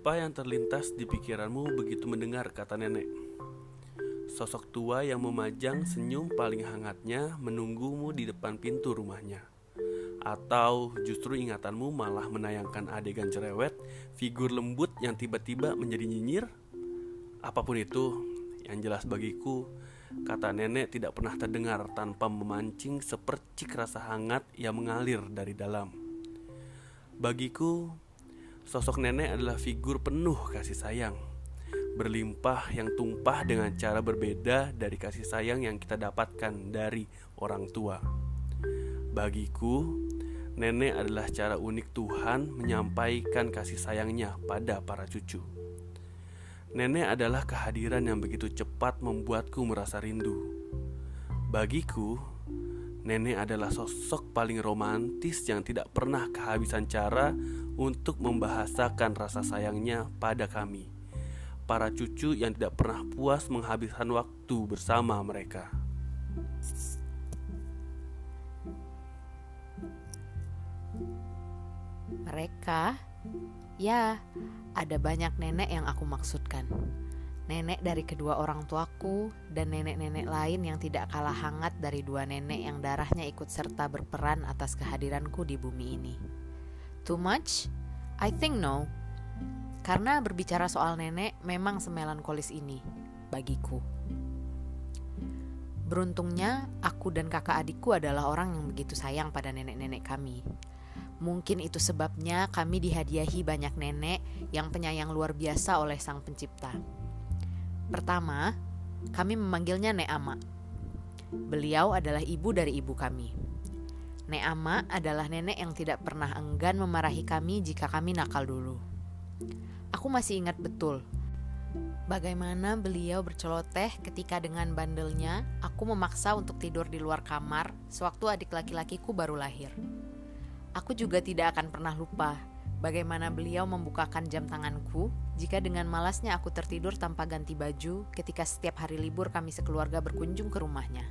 Apa yang terlintas di pikiranmu begitu mendengar kata nenek? Sosok tua yang memajang senyum paling hangatnya menunggumu di depan pintu rumahnya. Atau justru ingatanmu malah menayangkan adegan cerewet, figur lembut yang tiba-tiba menjadi nyinyir? Apapun itu, yang jelas bagiku, kata nenek tidak pernah terdengar tanpa memancing sepercik rasa hangat yang mengalir dari dalam. Bagiku, sosok nenek adalah figur penuh kasih sayang, berlimpah yang tumpah dengan cara berbeda dari kasih sayang yang kita dapatkan dari orang tua. Bagiku, nenek adalah cara unik Tuhan menyampaikan kasih sayangnya pada para cucu. Nenek adalah kehadiran yang begitu cepat membuatku merasa rindu. Bagiku, nenek adalah sosok paling romantis yang tidak pernah kehabisan cara untuk membahasakan rasa sayangnya pada kami, para cucu yang tidak pernah puas menghabiskan waktu bersama mereka. Mereka? Ya, ada banyak nenek yang aku maksudkan. Nenek dari kedua orang tuaku dan nenek-nenek lain yang tidak kalah hangat dari dua nenek yang darahnya ikut serta berperan atas kehadiranku di bumi ini. Too much? I think no. Karena berbicara soal nenek memang semelankolis ini bagiku. Beruntungnya aku dan kakak adikku adalah orang yang begitu sayang pada nenek-nenek kami. Mungkin itu sebabnya kami dihadiahi banyak nenek yang penyayang luar biasa oleh Sang Pencipta. Pertama, kami memanggilnya Nek Ama. Beliau adalah ibu dari ibu kami. Nek Ama adalah nenek yang tidak pernah enggan memarahi kami jika kami nakal dulu. Aku masih ingat betul bagaimana beliau berceloteh ketika dengan bandelnya aku memaksa untuk tidur di luar kamar sewaktu adik laki-lakiku baru lahir. Aku juga tidak akan pernah lupa bagaimana beliau membukakan jam tanganku jika dengan malasnya aku tertidur tanpa ganti baju ketika setiap hari libur kami sekeluarga berkunjung ke rumahnya.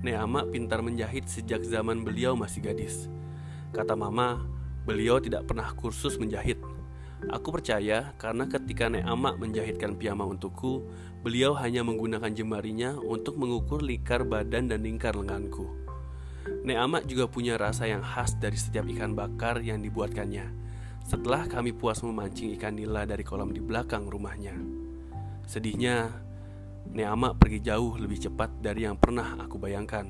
Nek Ama pintar menjahit sejak zaman beliau masih gadis. Kata mama, beliau tidak pernah kursus menjahit. Aku percaya karena ketika Nek Ama menjahitkan piyama untukku, beliau hanya menggunakan jemarinya untuk mengukur lingkar badan dan lingkar lenganku. Nek Ama juga punya rasa yang khas dari setiap ikan bakar yang dibuatkannya setelah kami puas memancing ikan nila dari kolam di belakang rumahnya. Sedihnya, Nek Ama pergi jauh lebih cepat dari yang pernah aku bayangkan.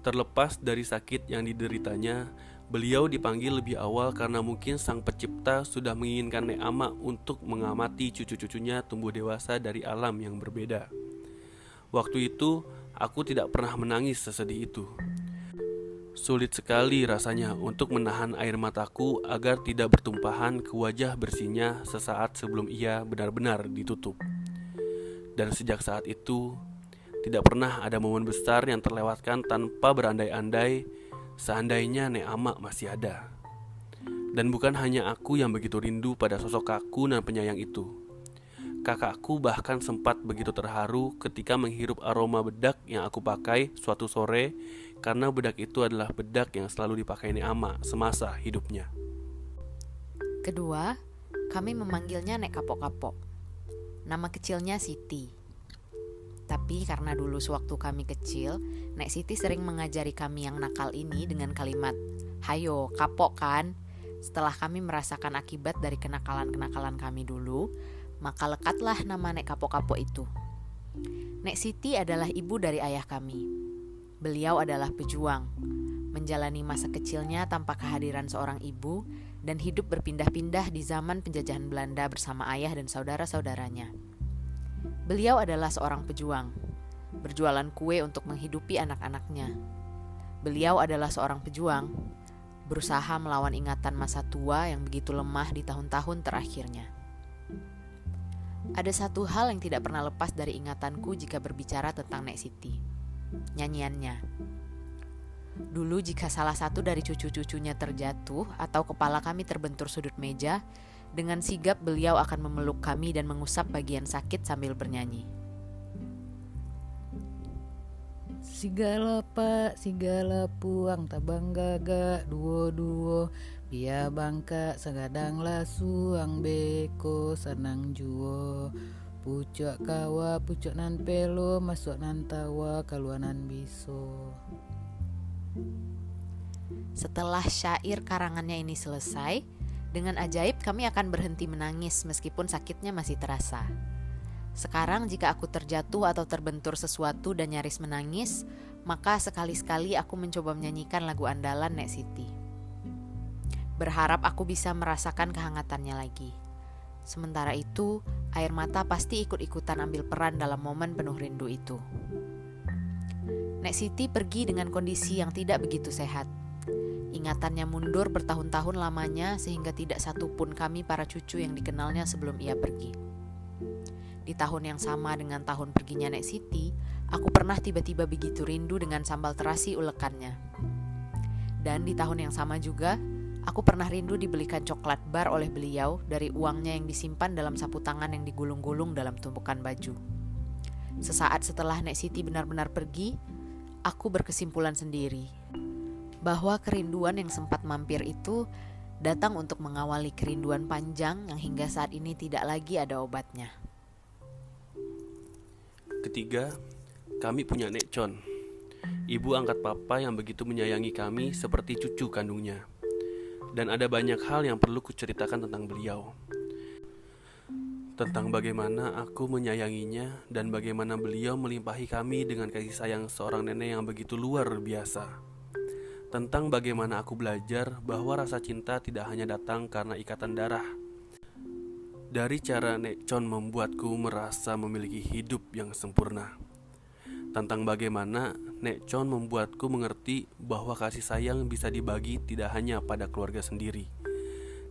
Terlepas dari sakit yang dideritanya, beliau dipanggil lebih awal karena mungkin Sang Pencipta sudah menginginkan Nek Ama untuk mengamati cucu-cucunya tumbuh dewasa dari alam yang berbeda. Waktu itu, aku tidak pernah menangis sesedih itu. Sulit sekali rasanya untuk menahan air mataku agar tidak bertumpahan ke wajah bersihnya sesaat sebelum ia benar-benar ditutup. Dan sejak saat itu, tidak pernah ada momen besar yang terlewatkan tanpa berandai-andai seandainya Nek Ama masih ada. Dan bukan hanya aku yang begitu rindu pada sosok kaku dan penyayang itu. Kakakku bahkan sempat begitu terharu ketika menghirup aroma bedak yang aku pakai suatu sore, karena bedak itu adalah bedak yang selalu dipakai Nek Ama semasa hidupnya. Kedua, kami memanggilnya Nek Kapok-Kapok. Nama kecilnya Siti. Tapi karena dulu sewaktu kami kecil, Nek Siti sering mengajari kami yang nakal ini dengan kalimat, "Hayo, kapok kan?" Setelah kami merasakan akibat dari kenakalan-kenakalan kami dulu, maka lekatlah nama Nek Kapok-Kapok itu. Nek Siti adalah ibu dari ayah kami. Beliau adalah pejuang, menjalani masa kecilnya tanpa kehadiran seorang ibu dan hidup berpindah-pindah di zaman penjajahan Belanda bersama ayah dan saudara-saudaranya. Beliau adalah seorang pejuang, berjualan kue untuk menghidupi anak-anaknya. Beliau adalah seorang pejuang, berusaha melawan ingatan masa tua yang begitu lemah di tahun-tahun terakhirnya. Ada satu hal yang tidak pernah lepas dari ingatanku jika berbicara tentang Nek Siti, nyanyiannya. Dulu jika salah satu dari cucu-cucunya terjatuh atau kepala kami terbentur sudut meja, dengan sigap beliau akan memeluk kami dan mengusap bagian sakit sambil bernyanyi. Sigala pak, sigala puang, tabang gagak, duo-duo, bia bangka, sagadang lasuang beko, sanang juo. Pucuk kawa, pucuk nan pelo, masuk nan tawa, kaluanan biso. Setelah syair karangannya ini selesai, dengan ajaib kami akan berhenti menangis meskipun sakitnya masih terasa. Sekarang jika aku terjatuh atau terbentur sesuatu dan nyaris menangis, maka sekali-sekali aku mencoba menyanyikan lagu andalan Nek Siti. Berharap aku bisa merasakan kehangatannya lagi. Sementara itu, air mata pasti ikut-ikutan ambil peran dalam momen penuh rindu itu. Nek Siti pergi dengan kondisi yang tidak begitu sehat. Ingatannya mundur bertahun-tahun lamanya sehingga tidak satu pun kami para cucu yang dikenalnya sebelum ia pergi. Di tahun yang sama dengan tahun perginya Nek Siti, aku pernah tiba-tiba begitu rindu dengan sambal terasi ulekannya. Dan di tahun yang sama juga, aku pernah rindu dibelikan coklat bar oleh beliau dari uangnya yang disimpan dalam sapu tangan yang digulung-gulung dalam tumpukan baju. Sesaat setelah Nek Siti benar-benar pergi, aku berkesimpulan sendiri bahwa kerinduan yang sempat mampir itu datang untuk mengawali kerinduan panjang yang hingga saat ini tidak lagi ada obatnya. Ketiga, kami punya Nek Con, ibu angkat papa yang begitu menyayangi kami seperti cucu kandungnya. Dan ada banyak hal yang perlu kuceritakan tentang beliau. Tentang bagaimana aku menyayanginya dan bagaimana beliau melimpahi kami dengan kasih sayang seorang nenek yang begitu luar biasa. Tentang bagaimana aku belajar bahwa rasa cinta tidak hanya datang karena ikatan darah. Dari cara Nek Con membuatku merasa memiliki hidup yang sempurna. Tentang bagaimana Nek Con membuatku mengerti bahwa kasih sayang bisa dibagi tidak hanya pada keluarga sendiri.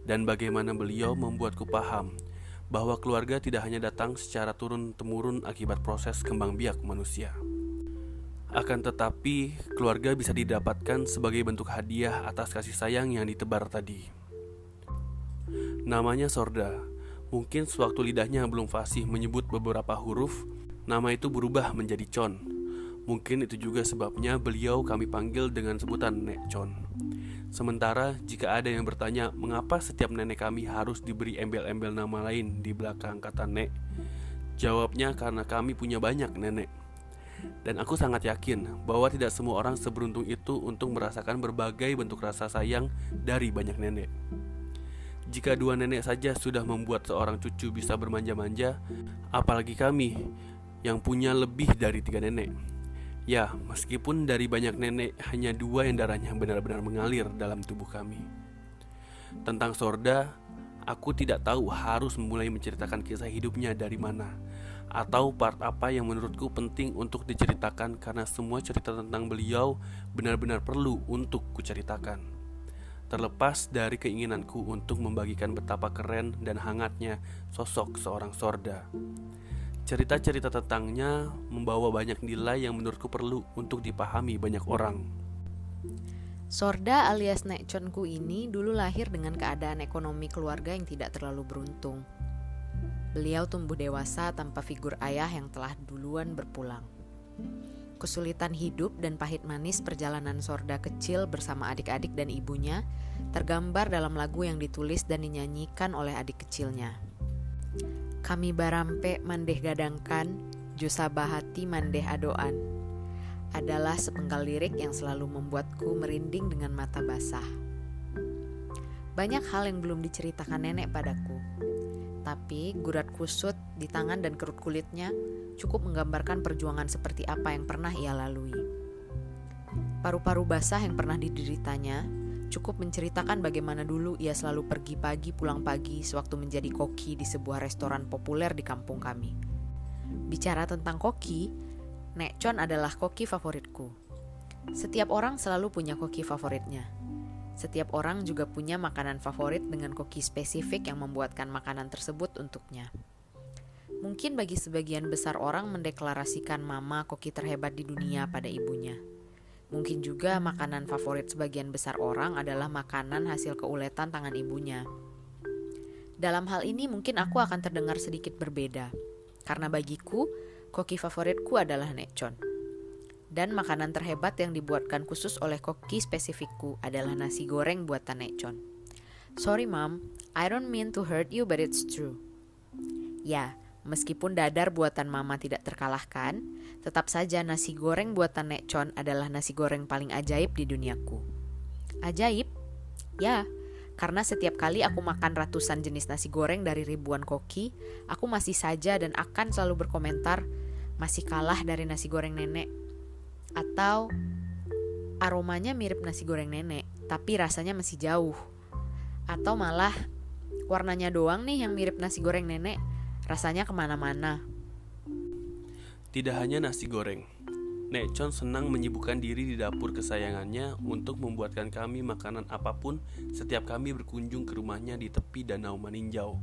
Dan bagaimana beliau membuatku paham bahwa keluarga tidak hanya datang secara turun-temurun akibat proses kembang biak manusia. Akan tetapi, keluarga bisa didapatkan sebagai bentuk hadiah atas kasih sayang yang ditebar tadi. Namanya Sorda. Mungkin sewaktu lidahnya belum fasih menyebut beberapa huruf, nama itu berubah menjadi Con. Mungkin itu juga sebabnya beliau kami panggil dengan sebutan Nek Con. Sementara jika ada yang bertanya mengapa setiap nenek kami harus diberi embel-embel nama lain di belakang kata Nek, jawabnya karena kami punya banyak nenek. Dan aku sangat yakin bahwa tidak semua orang seberuntung itu untuk merasakan berbagai bentuk rasa sayang dari banyak nenek. Jika 2 nenek saja sudah membuat seorang cucu bisa bermanja-manja, apalagi kami yang punya lebih dari 3 nenek. Ya, meskipun dari banyak nenek hanya 2 yang darahnya benar-benar mengalir dalam tubuh kami. Tentang Sorda, aku tidak tahu harus mulai menceritakan kisah hidupnya dari mana, atau part apa yang menurutku penting untuk diceritakan karena semua cerita tentang beliau benar-benar perlu untuk kuceritakan. Terlepas dari keinginanku untuk membagikan betapa keren dan hangatnya sosok seorang Sorda. Cerita-cerita tentangnya membawa banyak nilai yang menurutku perlu untuk dipahami banyak orang. Sorda alias Nek Conku ini dulu lahir dengan keadaan ekonomi keluarga yang tidak terlalu beruntung. Beliau tumbuh dewasa tanpa figur ayah yang telah duluan berpulang. Kesulitan hidup dan pahit manis perjalanan Sorda kecil bersama adik-adik dan ibunya tergambar dalam lagu yang ditulis dan dinyanyikan oleh adik kecilnya. Kami barampe mandeh gadangkan, jusa bahati mandeh adoan, adalah sepenggal lirik yang selalu membuatku merinding dengan mata basah. Banyak hal yang belum diceritakan nenek padaku, tapi gurat kusut di tangan dan kerut kulitnya cukup menggambarkan perjuangan seperti apa yang pernah ia lalui. Paru-paru basah yang pernah dideritanya cukup menceritakan bagaimana dulu ia selalu pergi pagi pulang pagi sewaktu menjadi koki di sebuah restoran populer di kampung kami. Bicara tentang koki, Nek Con adalah koki favoritku. Setiap orang selalu punya koki favoritnya. Setiap orang juga punya makanan favorit dengan koki spesifik yang membuatkan makanan tersebut untuknya. Mungkin bagi sebagian besar orang mendeklarasikan mama koki terhebat di dunia pada ibunya. Mungkin juga makanan favorit sebagian besar orang adalah makanan hasil keuletan tangan ibunya. Dalam hal ini mungkin aku akan terdengar sedikit berbeda, karena bagiku, koki favoritku adalah Nek Con. Dan makanan terhebat yang dibuatkan khusus oleh koki spesifikku adalah nasi goreng buatan Nek Chon. Sorry mom, I don't mean to hurt you but it's true. Ya, meskipun dadar buatan mama tidak terkalahkan, tetap saja nasi goreng buatan Nek Chon adalah nasi goreng paling ajaib di duniaku. Ajaib? Ya, karena setiap kali aku makan ratusan jenis nasi goreng dari ribuan koki, aku masih saja dan akan selalu berkomentar, masih kalah dari nasi goreng nenek. Atau aromanya mirip nasi goreng nenek, tapi rasanya masih jauh. Atau malah warnanya doang nih yang mirip nasi goreng nenek, rasanya kemana-mana. Tidak hanya nasi goreng, Nek Chon senang menyibukkan diri di dapur kesayangannya untuk membuatkan kami makanan apapun setiap kami berkunjung ke rumahnya di tepi Danau Maninjau.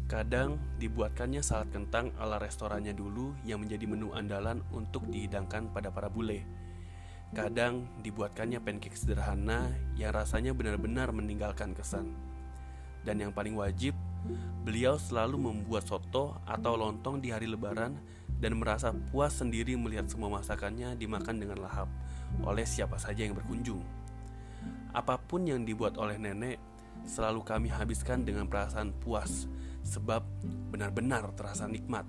Kadang dibuatkannya salad kentang ala restorannya dulu yang menjadi menu andalan untuk dihidangkan pada para bule. Kadang dibuatkannya pancake sederhana yang rasanya benar-benar meninggalkan kesan. Dan yang paling wajib, beliau selalu membuat soto atau lontong di hari lebaran dan merasa puas sendiri melihat semua masakannya dimakan dengan lahap oleh siapa saja yang berkunjung. Apapun yang dibuat oleh nenek selalu kami habiskan dengan perasaan puas, sebab benar-benar terasa nikmat.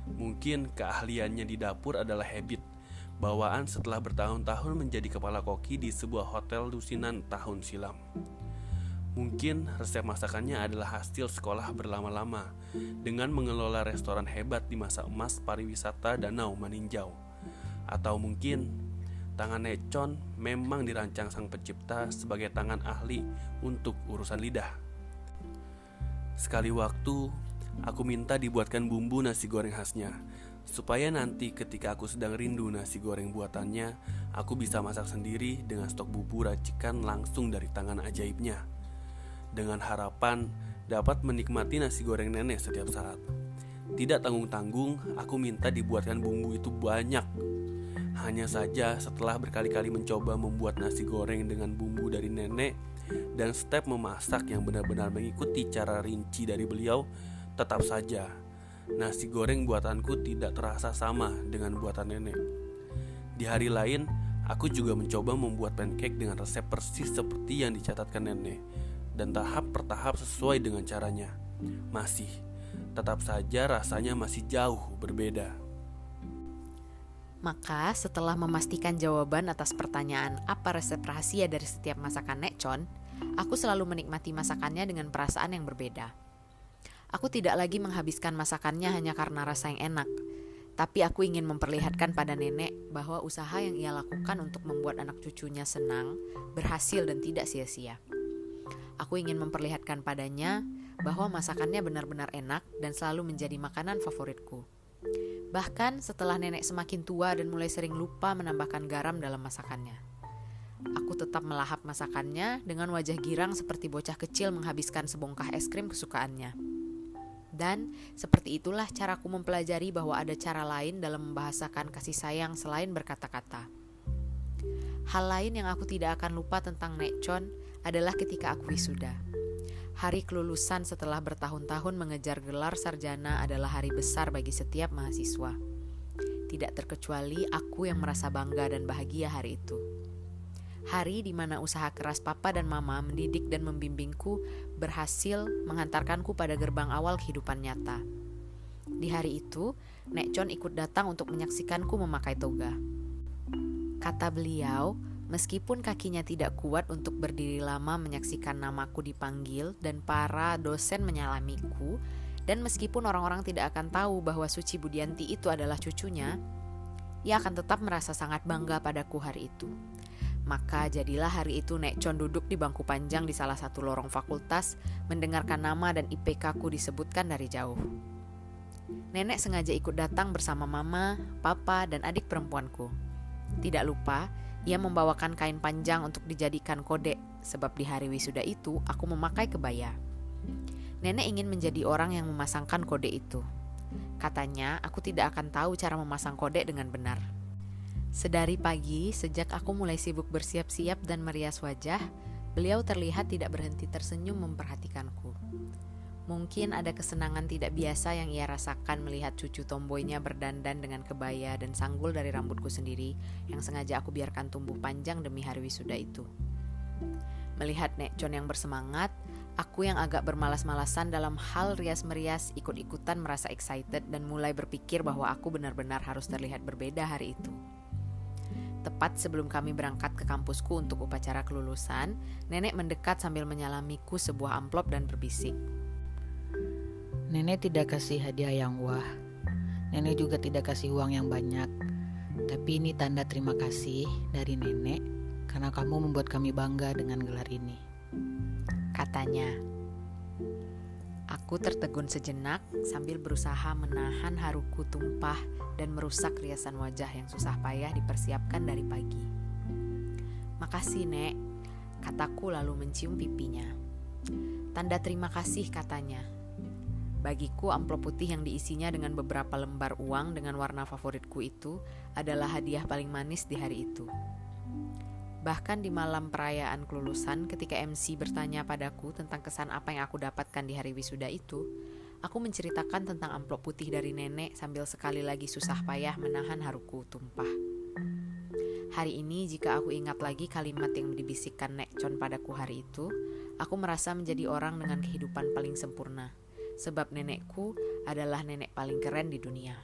Mungkin keahliannya di dapur adalah habit, bawaan setelah bertahun-tahun menjadi kepala koki di sebuah hotel lusinan tahun silam. Mungkin resep masakannya adalah hasil sekolah berlama-lama dengan mengelola restoran hebat di masa emas pariwisata Danau Maninjau. Atau mungkin tangan Nek Chon memang dirancang sang pencipta sebagai tangan ahli untuk urusan lidah. Sekali waktu, aku minta dibuatkan bumbu nasi goreng khasnya, supaya nanti ketika aku sedang rindu nasi goreng buatannya, aku bisa masak sendiri dengan stok bumbu racikan langsung dari tangan ajaibnya. Dengan harapan dapat menikmati nasi goreng nenek setiap saat. Tidak tanggung-tanggung, aku minta dibuatkan bumbu itu banyak. Hanya saja setelah berkali-kali mencoba membuat nasi goreng dengan bumbu dari nenek dan step memasak yang benar-benar mengikuti cara rinci dari beliau, tetap saja nasi goreng buatanku tidak terasa sama dengan buatan nenek. Di hari lain, aku juga mencoba membuat pancake dengan resep persis seperti yang dicatatkan nenek, dan tahap per tahap sesuai dengan caranya. Masih, tetap saja rasanya masih jauh berbeda. Maka setelah memastikan jawaban atas pertanyaan apa resep rahasia dari setiap masakan Nek Chon, aku selalu menikmati masakannya dengan perasaan yang berbeda. Aku tidak lagi menghabiskan masakannya hanya karena rasa yang enak, tapi aku ingin memperlihatkan pada nenek bahwa usaha yang ia lakukan untuk membuat anak cucunya senang, berhasil dan tidak sia-sia. Aku ingin memperlihatkan padanya bahwa masakannya benar-benar enak dan selalu menjadi makanan favoritku. Bahkan setelah nenek semakin tua dan mulai sering lupa menambahkan garam dalam masakannya. Aku tetap melahap masakannya dengan wajah girang seperti bocah kecil menghabiskan sebongkah es krim kesukaannya. Dan seperti itulah caraku mempelajari bahwa ada cara lain dalam membahasakan kasih sayang selain berkata-kata. Hal lain yang aku tidak akan lupa tentang Nek Chon adalah ketika aku wisuda. Hari kelulusan setelah bertahun-tahun mengejar gelar sarjana adalah hari besar bagi setiap mahasiswa. Tidak terkecuali aku yang merasa bangga dan bahagia hari itu. Hari di mana usaha keras papa dan mama mendidik dan membimbingku berhasil menghantarkanku pada gerbang awal kehidupan nyata. Di hari itu, Nek Chon ikut datang untuk menyaksikanku memakai toga. Kata beliau, meskipun kakinya tidak kuat untuk berdiri lama menyaksikan namaku dipanggil dan para dosen menyalamiku, dan meskipun orang-orang tidak akan tahu bahwa Suci Budianti itu adalah cucunya, ia akan tetap merasa sangat bangga padaku hari itu. Maka jadilah hari itu Nek Chon duduk di bangku panjang di salah satu lorong fakultas, mendengarkan nama dan IPK-ku disebutkan dari jauh. Nenek sengaja ikut datang bersama mama, papa, dan adik perempuanku. Tidak lupa, ia membawakan kain panjang untuk dijadikan kode, sebab di hari wisuda itu aku memakai kebaya. Nenek ingin menjadi orang yang memasangkan kode itu. Katanya, aku tidak akan tahu cara memasang kode dengan benar. Sedari pagi, sejak aku mulai sibuk bersiap-siap dan merias wajah, beliau terlihat tidak berhenti tersenyum memperhatikanku. Mungkin ada kesenangan tidak biasa yang ia rasakan melihat cucu tomboynya berdandan dengan kebaya dan sanggul dari rambutku sendiri yang sengaja aku biarkan tumbuh panjang demi hari wisuda itu. Melihat Nek Con yang bersemangat, aku yang agak bermalas-malasan dalam hal rias-merias ikut-ikutan merasa excited dan mulai berpikir bahwa aku benar-benar harus terlihat berbeda hari itu. Tepat sebelum kami berangkat ke kampusku untuk upacara kelulusan, nenek mendekat sambil menyalamiku sebuah amplop dan berbisik. Nenek tidak kasih hadiah yang wah. Nenek juga tidak kasih uang yang banyak. Tapi ini tanda terima kasih dari nenek karena kamu membuat kami bangga dengan gelar ini, katanya. Aku tertegun sejenak sambil berusaha menahan haruku tumpah dan merusak riasan wajah yang susah payah dipersiapkan dari pagi. Makasih, Nek, kataku lalu mencium pipinya. Tanda terima kasih, katanya. Bagiku amplop putih yang diisinya dengan beberapa lembar uang dengan warna favoritku itu adalah hadiah paling manis di hari itu. Bahkan di malam perayaan kelulusan ketika MC bertanya padaku tentang kesan apa yang aku dapatkan di hari wisuda itu, aku menceritakan tentang amplop putih dari nenek sambil sekali lagi susah payah menahan haruku tumpah. Hari ini jika aku ingat lagi kalimat yang dibisikkan Nek Con padaku hari itu, aku merasa menjadi orang dengan kehidupan paling sempurna. Sebab nenekku adalah nenek paling keren di dunia.